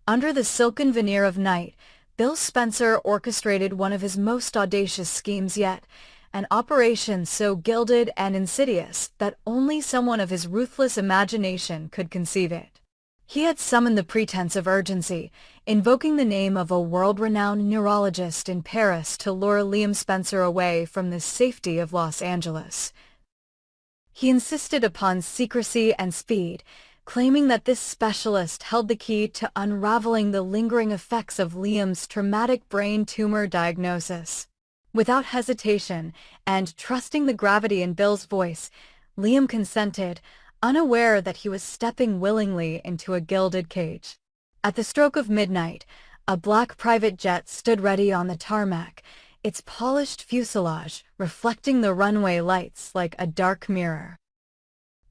Under the silken veneer of night, Bill Spencer orchestrated one of his most audacious schemes yet, an operation so gilded and insidious that only someone of his ruthless imagination could conceive it. He had summoned the pretense of urgency, invoking the name of a world-renowned neurologist in Paris to lure Liam Spencer away from the safety of Los Angeles. He insisted upon secrecy and speed, claiming that this specialist held the key to unraveling the lingering effects of Liam's traumatic brain tumor diagnosis. Without hesitation, and trusting the gravity in Bill's voice, Liam consented, unaware that he was stepping willingly into a gilded cage. At the stroke of midnight, a black private jet stood ready on the tarmac, its polished fuselage reflecting the runway lights like a dark mirror.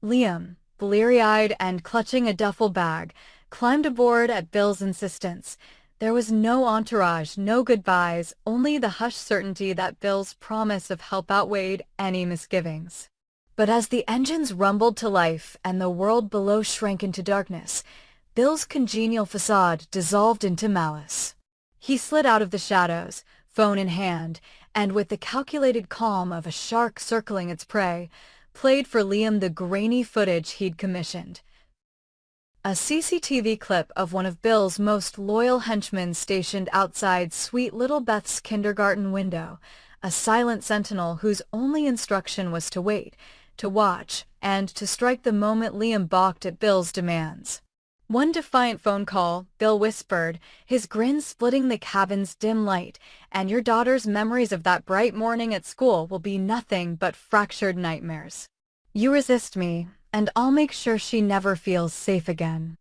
Liam, bleary-eyed and clutching a duffel bag, climbed aboard at Bill's insistence. There was no entourage, no goodbyes, only the hushed certainty that Bill's promise of help outweighed any misgivings. But as the engines rumbled to life and the world below shrank into darkness, Bill's congenial facade dissolved into malice. He slid out of the shadows, phone in hand, and with the calculated calm of a shark circling its prey, played for Liam the grainy footage he'd commissioned. A CCTV clip of one of Bill's most loyal henchmen stationed outside sweet little Beth's kindergarten window, a silent sentinel whose only instruction was to wait, to watch, and to strike the moment Liam balked at Bill's demands. One defiant phone call, Bill whispered, his grin splitting the cabin's dim light, and your daughter's memories of that bright morning at school will be nothing but fractured nightmares. You resist me, and I'll make sure she never feels safe again.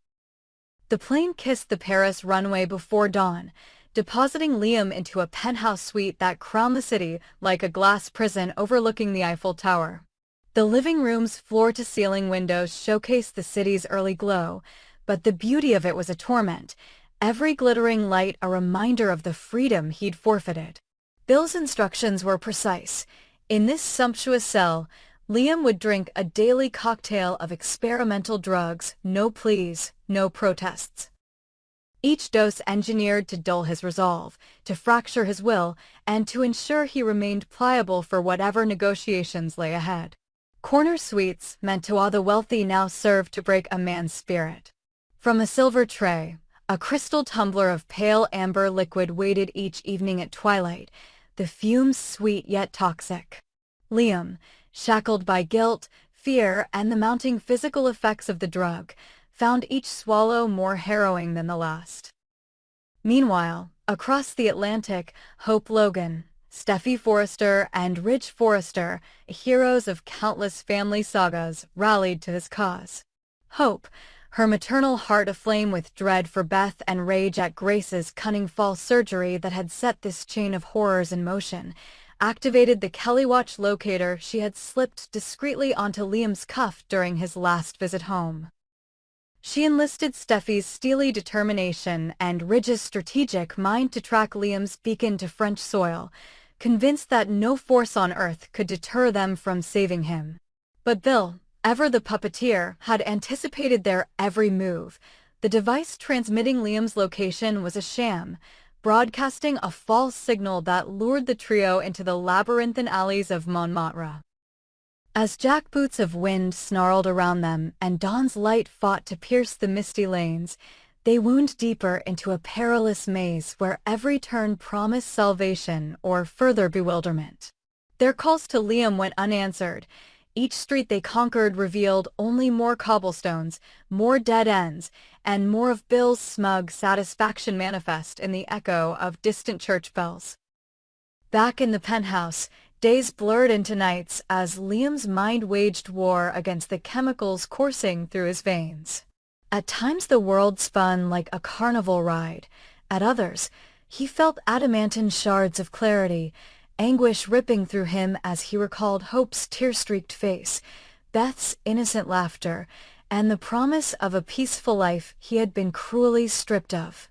The plane kissed the Paris runway before dawn, depositing Liam into a penthouse suite that crowned the city like a glass prison overlooking the Eiffel Tower. The living room's floor-to-ceiling windows showcased the city's early glow, but the beauty of it was a torment, every glittering light a reminder of the freedom he'd forfeited. Bill's instructions were precise. In this sumptuous cell, Liam would drink a daily cocktail of experimental drugs, no pleas, no protests. Each dose engineered to dull his resolve, to fracture his will, and to ensure he remained pliable for whatever negotiations lay ahead. Corner suites meant to awe the wealthy now served to break a man's spirit. From a silver tray, a crystal tumbler of pale amber liquid waited each evening at twilight, the fumes sweet yet toxic. Liam, shackled by guilt, fear, and the mounting physical effects of the drug, found each swallow more harrowing than the last. Meanwhile, across the Atlantic, Hope Logan, Steffi Forrester, and Ridge Forrester, heroes of countless family sagas, rallied to his cause. Hope, her maternal heart aflame with dread for Beth and rage at Grace's cunning false surgery that had set this chain of horrors in motion, activated the Kelly Watch locator she had slipped discreetly onto Liam's cuff during his last visit home. She enlisted Steffi's steely determination and Ridge's strategic mind to track Liam's beacon to French soil, convinced that no force on earth could deter them from saving him. But Bill, ever the puppeteer, had anticipated their every move. The device transmitting Liam's location was a sham, broadcasting a false signal that lured the trio into the labyrinthine alleys of Montmartre. As jackboots of wind snarled around them and dawn's light fought to pierce the misty lanes, they wound deeper into a perilous maze where every turn promised salvation or further bewilderment. Their calls to Liam went unanswered. Each street they conquered revealed only more cobblestones, more dead ends, and more of Bill's smug satisfaction manifest in the echo of distant church bells. Back in the penthouse, days blurred into nights as Liam's mind waged war against the chemicals coursing through his veins. At times the world spun like a carnival ride. At others, he felt adamantine shards of clarity, anguish ripping through him as he recalled Hope's tear-streaked face, Beth's innocent laughter, and the promise of a peaceful life he had been cruelly stripped of.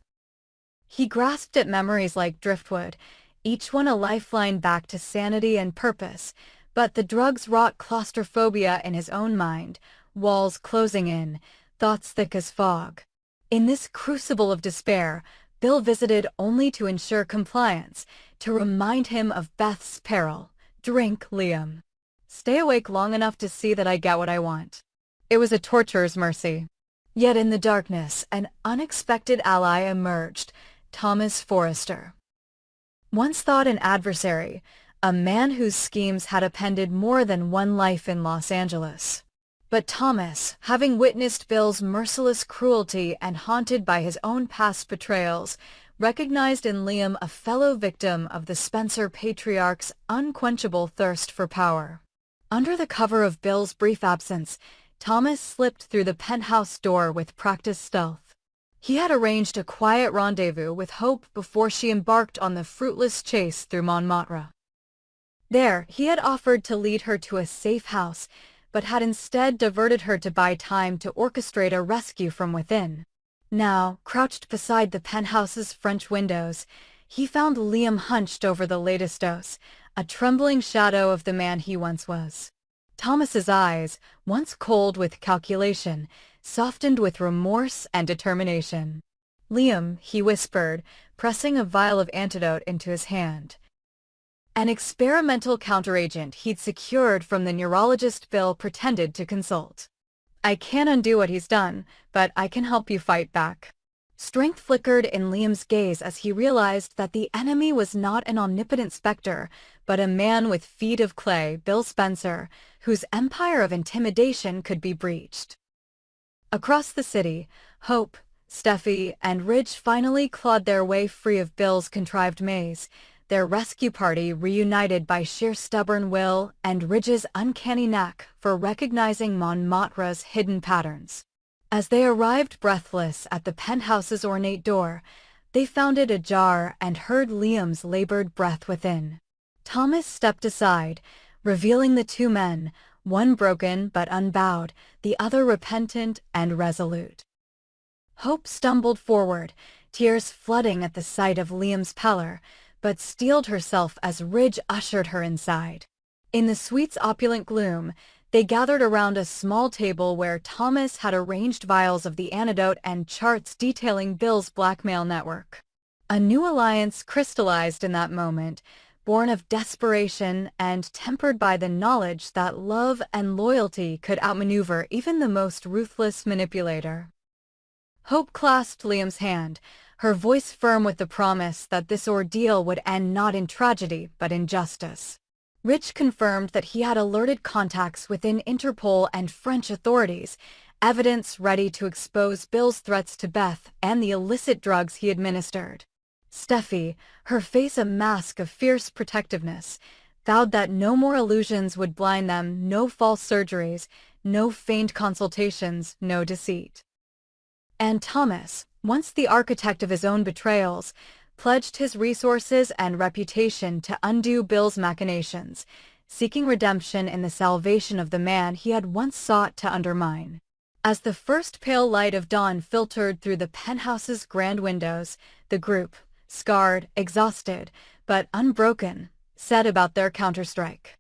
He grasped at memories like driftwood, each one a lifeline back to sanity and purpose, but the drugs wrought claustrophobia in his own mind, walls closing in, thoughts thick as fog. In this crucible of despair, Bill visited only to ensure compliance, to remind him of Beth's peril. "Drink, Liam. Stay awake long enough to see that I get what I want." It was a torturer's mercy. Yet in the darkness, an unexpected ally emerged, Thomas Forrester. Once thought an adversary, a man whose schemes had upended more than one life in Los Angeles. But Thomas, having witnessed Bill's merciless cruelty and haunted by his own past betrayals, recognized in Liam a fellow victim of the Spencer patriarch's unquenchable thirst for power. Under the cover of Bill's brief absence, Thomas slipped through the penthouse door with practiced stealth. He had arranged a quiet rendezvous with Hope before she embarked on the fruitless chase through Montmartre. There, he had offered to lead her to a safe house, but had instead diverted her to buy time to orchestrate a rescue from within. Now, crouched beside the penthouse's French windows, he found Liam hunched over the latest dose, a trembling shadow of the man he once was. Thomas's eyes, once cold with calculation, softened with remorse and determination. "Liam," he whispered, pressing a vial of antidote into his hand. An experimental counteragent he'd secured from the neurologist Bill pretended to consult. "I can't undo what he's done, but I can help you fight back." Strength flickered in Liam's gaze as he realized that the enemy was not an omnipotent specter, but a man with feet of clay, Bill Spencer, whose empire of intimidation could be breached. Across the city, Hope, Steffi, and Ridge finally clawed their way free of Bill's contrived maze, their rescue party reunited by sheer stubborn will and Ridge's uncanny knack for recognizing Montmartre's hidden patterns. As they arrived breathless at the penthouse's ornate door, they found it ajar and heard Liam's labored breath within. Thomas stepped aside, revealing the two men, one broken but unbowed, the other repentant and resolute. Hope stumbled forward, tears flooding at the sight of Liam's pallor, but steeled herself as Ridge ushered her inside. In the suite's opulent gloom, they gathered around a small table where Thomas had arranged vials of the antidote and charts detailing Bill's blackmail network. A new alliance crystallized in that moment, born of desperation and tempered by the knowledge that love and loyalty could outmaneuver even the most ruthless manipulator. Hope clasped Liam's hand, her voice firm with the promise that this ordeal would end not in tragedy but in justice. Rich confirmed that he had alerted contacts within Interpol and French authorities, evidence ready to expose Bill's threats to Beth and the illicit drugs he administered. Steffi, her face a mask of fierce protectiveness, vowed that no more illusions would blind them, no false surgeries, no feigned consultations, no deceit. And Thomas, once the architect of his own betrayals, pledged his resources and reputation to undo Bill's machinations, seeking redemption in the salvation of the man he had once sought to undermine. As the first pale light of dawn filtered through the penthouse's grand windows, the group, scarred, exhausted, but unbroken, set about their counterstrike.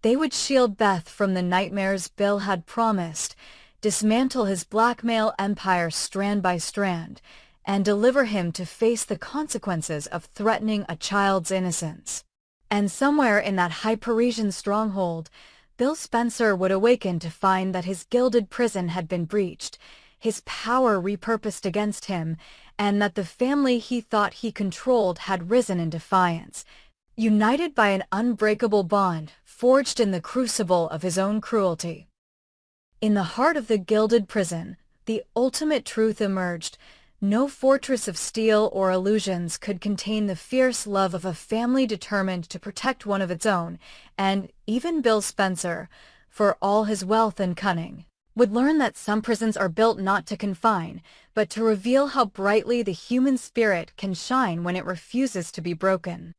They would shield Beth from the nightmares Bill had promised, dismantle his blackmail empire strand by strand, and deliver him to face the consequences of threatening a child's innocence. And somewhere in that high Parisian stronghold, Bill Spencer would awaken to find that his gilded prison had been breached, his power repurposed against him, and that the family he thought he controlled had risen in defiance, united by an unbreakable bond forged in the crucible of his own cruelty. In the heart of the gilded prison, the ultimate truth emerged. No fortress of steel or illusions could contain the fierce love of a family determined to protect one of its own, and even Bill Spencer, for all his wealth and cunning, would learn that some prisons are built not to confine, but to reveal how brightly the human spirit can shine when it refuses to be broken.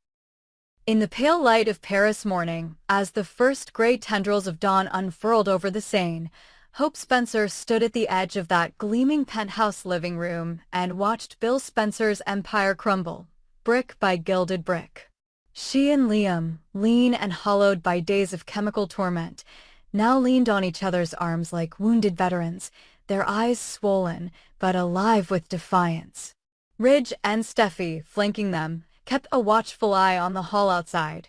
In the pale light of Paris morning, as the first gray tendrils of dawn unfurled over the Seine, Hope Spencer stood at the edge of that gleaming penthouse living room and watched Bill Spencer's empire crumble, brick by gilded brick. She and Liam, lean and hollowed by days of chemical torment, now leaned on each other's arms like wounded veterans, their eyes swollen but alive with defiance. Ridge and Steffi, flanking them, kept a watchful eye on the hall outside.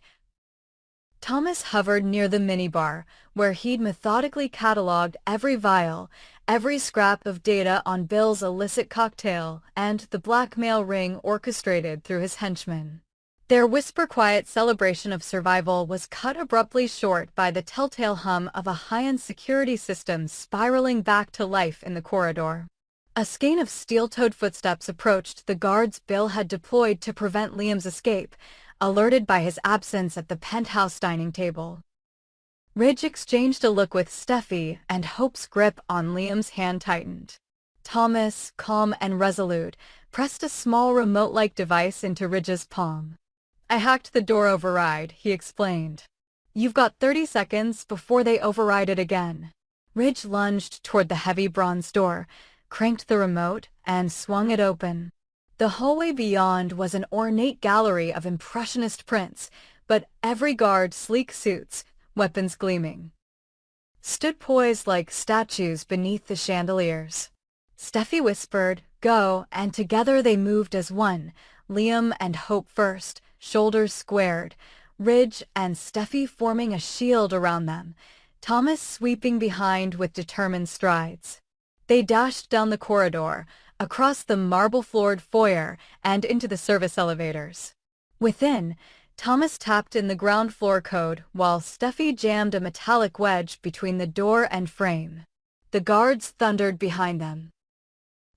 Thomas hovered near the minibar, where he'd methodically cataloged every vial, every scrap of data on Bill's illicit cocktail, and the blackmail ring orchestrated through his henchmen. Their whisper-quiet celebration of survival was cut abruptly short by the telltale hum of a high-end security system spiraling back to life in the corridor. A skein of steel-toed footsteps approached the guards Bill had deployed to prevent Liam's escape, alerted by his absence at the penthouse dining table. Ridge exchanged a look with Steffi, and Hope's grip on Liam's hand tightened. Thomas, calm and resolute, pressed a small remote-like device into Ridge's palm. "I hacked the door override," he explained. "You've got 30 seconds before they override it again." Ridge lunged toward the heavy bronze door, cranked the remote, and swung it open. The hallway beyond was an ornate gallery of impressionist prints, but every guard sleek suits, weapons gleaming, stood poised like statues beneath the chandeliers. Steffi whispered, "Go," and together they moved as one, Liam and Hope first, shoulders squared, Ridge and Steffi forming a shield around them, Thomas sweeping behind with determined strides. They dashed down the corridor, across the marble-floored foyer, and into the service elevators. Within, Thomas tapped in the ground floor code while Steffi jammed a metallic wedge between the door and frame. The guards thundered behind them,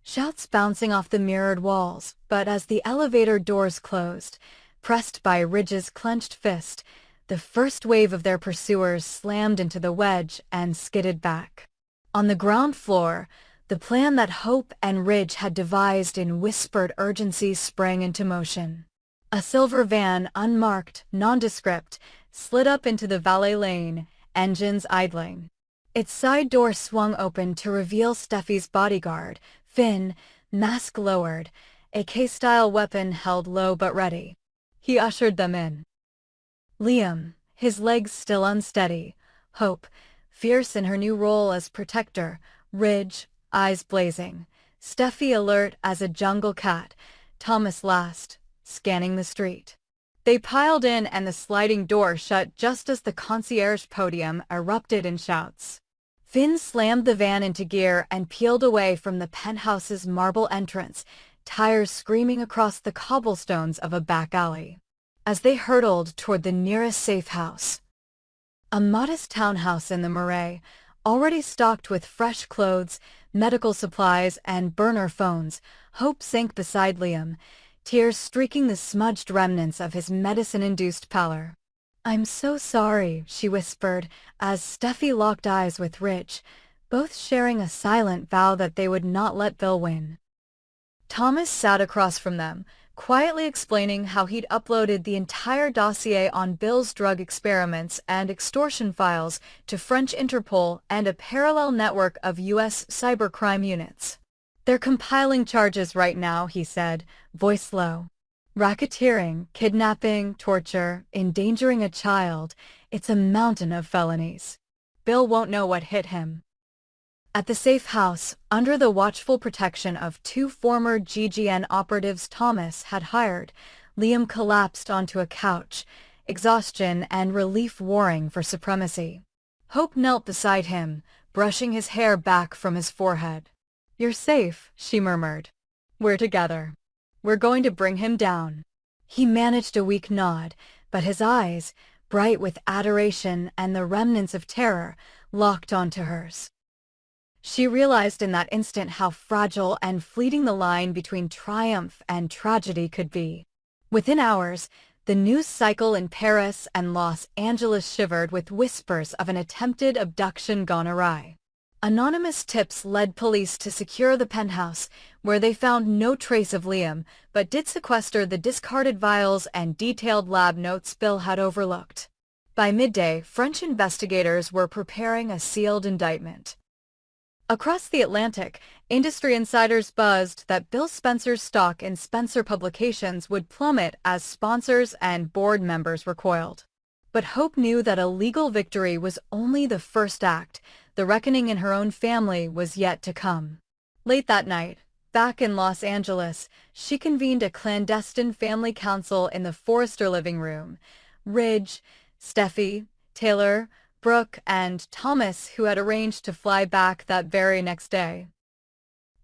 shouts bouncing off the mirrored walls, but as the elevator doors closed, pressed by Ridge's clenched fist, the first wave of their pursuers slammed into the wedge and skidded back. On the ground floor, the plan that Hope and Ridge had devised in whispered urgency sprang into motion. A silver van, unmarked, nondescript, slid up into the valet lane, engines idling. Its side door swung open to reveal Steffi's bodyguard, Finn, mask lowered, a K-style weapon held low but ready. He ushered them in. Liam, his legs still unsteady, Hope, fierce in her new role as protector, Ridge, eyes blazing, Steffi alert as a jungle cat, Thomas last, scanning the street. They piled in and the sliding door shut just as the concierge podium erupted in shouts. Finn slammed the van into gear and peeled away from the penthouse's marble entrance, tires screaming across the cobblestones of a back alley. As they hurtled toward the nearest safe house, a modest townhouse in the Marais, already stocked with fresh clothes, medical supplies, and burner phones, Hope sank beside Liam, tears streaking the smudged remnants of his medicine-induced pallor. "I'm so sorry," she whispered, as Steffi locked eyes with Ridge, both sharing a silent vow that they would not let Bill win. Thomas sat across from them, quietly explaining how he'd uploaded the entire dossier on Bill's drug experiments and extortion files to French Interpol and a parallel network of U.S. cybercrime units. "They're compiling charges right now," he said, voice low. "Racketeering, kidnapping, torture, endangering a child. It's a mountain of felonies. Bill won't know what hit him." At the safe house, under the watchful protection of two former GGN operatives Thomas had hired, Liam collapsed onto a couch, exhaustion and relief warring for supremacy. Hope knelt beside him, brushing his hair back from his forehead. "You're safe," she murmured. "We're together. We're going to bring him down." He managed a weak nod, but his eyes, bright with adoration and the remnants of terror, locked onto hers. She realized in that instant how fragile and fleeting the line between triumph and tragedy could be. Within hours, the news cycle in Paris and Los Angeles shivered with whispers of an attempted abduction gone awry. Anonymous tips led police to secure the penthouse, where they found no trace of Liam, but did sequester the discarded vials and detailed lab notes Bill had overlooked. By midday, French investigators were preparing a sealed indictment. Across the Atlantic, industry insiders buzzed that Bill Spencer's stock in Spencer Publications would plummet as sponsors and board members recoiled. But Hope knew that a legal victory was only the first act. the reckoning in her own family was yet to come. Late that night, back in Los Angeles, she convened a clandestine family council in the Forrester living room. Ridge, Steffi, Taylor, Brooke, and Thomas, who had arranged to fly back that very next day.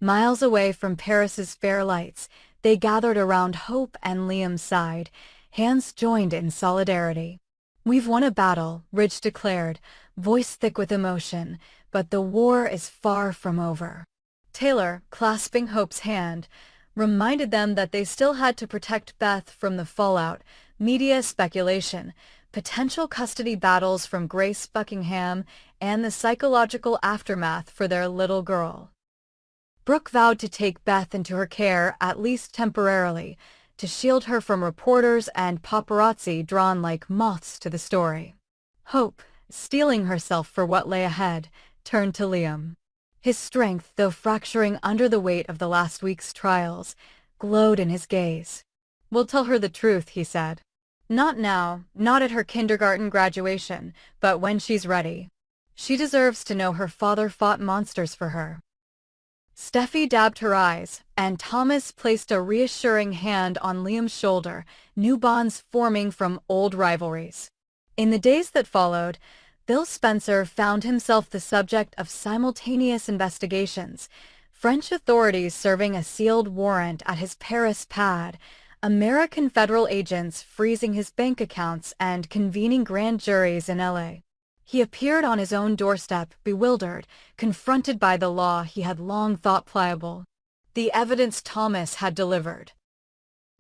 Miles away from Paris's fair lights, they gathered around Hope and Liam's side, hands joined in solidarity. "We've won a battle," Ridge declared, voice thick with emotion, "but the war is far from over." Taylor, clasping Hope's hand, reminded them that they still had to protect Beth from the fallout, media speculation, potential custody battles from Grace Buckingham, and the psychological aftermath for their little girl. Brooke vowed to take Beth into her care, at least temporarily, to shield her from reporters and paparazzi drawn like moths to the story. Hope, steeling herself for what lay ahead, turned to Liam. His strength, though fracturing under the weight of the last week's trials, glowed in his gaze. "We'll tell her the truth," he said. "Not now, not at her kindergarten graduation, but when she's ready. She deserves to know her father fought monsters for her." Steffi dabbed her eyes, and Thomas placed a reassuring hand on Liam's shoulder, new bonds forming from old rivalries. In the days that followed, Bill Spencer found himself the subject of simultaneous investigations, French authorities serving a sealed warrant at his Paris pad, American federal agents freezing his bank accounts and convening grand juries in LA. He appeared on his own doorstep, bewildered, confronted by the law he had long thought pliable. The evidence Thomas had delivered.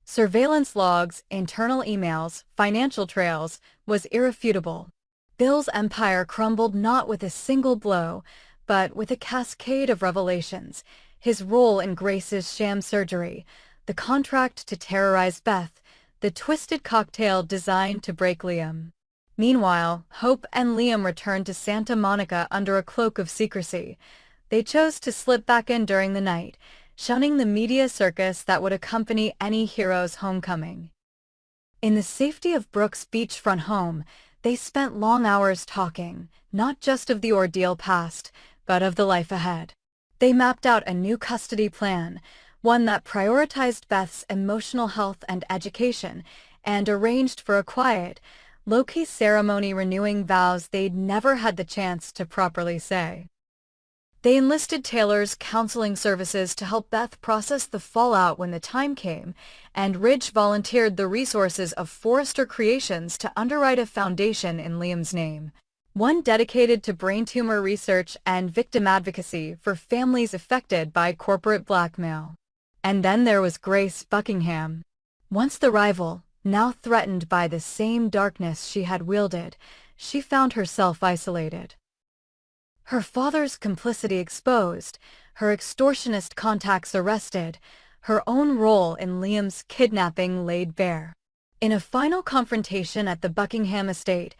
Surveillance logs, internal emails, financial trails, was irrefutable. Bill's empire crumbled not with a single blow, but with a cascade of revelations: his role in Grace's sham surgery, the contract to terrorize Beth, the twisted cocktail designed to break Liam. Meanwhile, Hope and Liam returned to Santa Monica under a cloak of secrecy. They chose to slip back in during the night, shunning the media circus that would accompany any hero's homecoming. In the safety of Brooke's beachfront home, they spent long hours talking, not just of the ordeal past, but of the life ahead. They mapped out a new custody plan, one that prioritized Beth's emotional health and education, and arranged for a quiet, low-key ceremony renewing vows they'd never had the chance to properly say. They enlisted Taylor's counseling services to help Beth process the fallout when the time came, and Ridge volunteered the resources of Forrester Creations to underwrite a foundation in Liam's name, one dedicated to brain tumor research and victim advocacy for families affected by corporate blackmail. And then there was Grace Buckingham. Once the rival, now threatened by the same darkness she had wielded, she found herself isolated. Her father's complicity exposed, her extortionist contacts arrested, her own role in Liam's kidnapping laid bare. In a final confrontation at the Buckingham estate,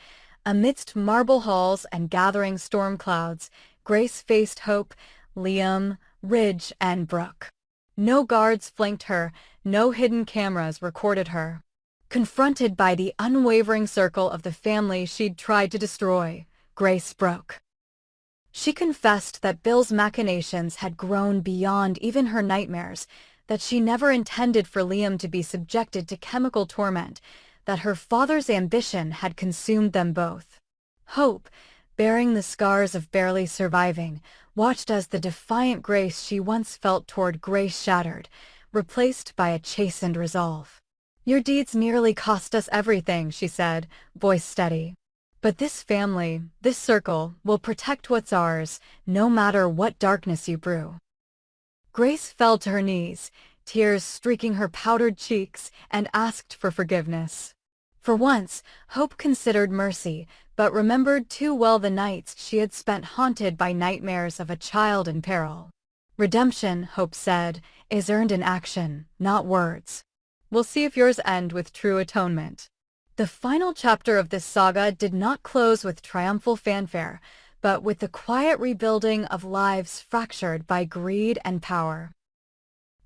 amidst marble halls and gathering storm clouds, Grace faced Hope, Liam, Ridge, and Brooke. No guards flanked her, no hidden cameras recorded her. Confronted by the unwavering circle of the family she'd tried to destroy, Grace broke. She confessed that Bill's machinations had grown beyond even her nightmares, that she never intended for Liam to be subjected to chemical torment, that her father's ambition had consumed them both. Hope, bearing the scars of barely surviving, watched as the defiant grace she once felt toward Grace shattered, replaced by a chastened resolve. "Your deeds nearly cost us everything," she said, voice steady. "But this family, this circle, will protect what's ours, no matter what darkness you brew." Grace fell to her knees, tears streaking her powdered cheeks, and asked for forgiveness. For once, Hope considered mercy, but remembered too well the nights she had spent haunted by nightmares of a child in peril. "Redemption," Hope said, "is earned in action, not words. We'll see if yours end with true atonement." The final chapter of this saga did not close with triumphal fanfare, but with the quiet rebuilding of lives fractured by greed and power.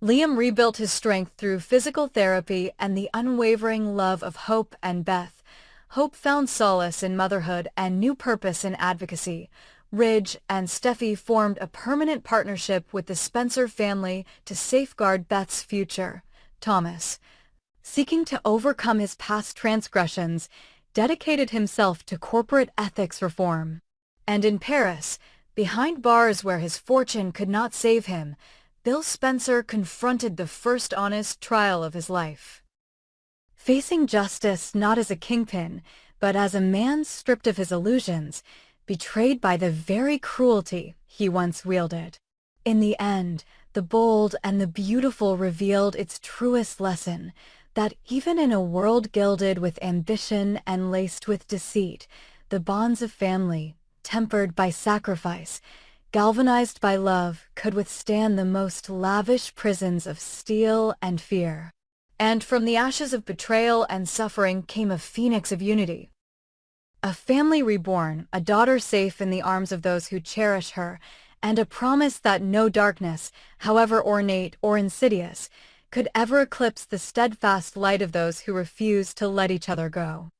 Liam rebuilt his strength through physical therapy and the unwavering love of Hope and Beth. Hope found solace in motherhood and new purpose in advocacy, Ridge and Steffi formed a permanent partnership with the Spencer family to safeguard Beth's future. Thomas, seeking to overcome his past transgressions, dedicated himself to corporate ethics reform. And in Paris, behind bars where his fortune could not save him, Bill Spencer confronted the first honest trial of his life. Facing justice not as a kingpin, but as a man stripped of his illusions, betrayed by the very cruelty he once wielded. In the end, the bold and the beautiful revealed its truest lesson, that even in a world gilded with ambition and laced with deceit, the bonds of family, tempered by sacrifice, galvanized by love, could withstand the most lavish prisons of steel and fear. And from the ashes of betrayal and suffering came a phoenix of unity. A family reborn, a daughter safe in the arms of those who cherish her, and a promise that no darkness, however ornate or insidious, could ever eclipse the steadfast light of those who refuse to let each other go.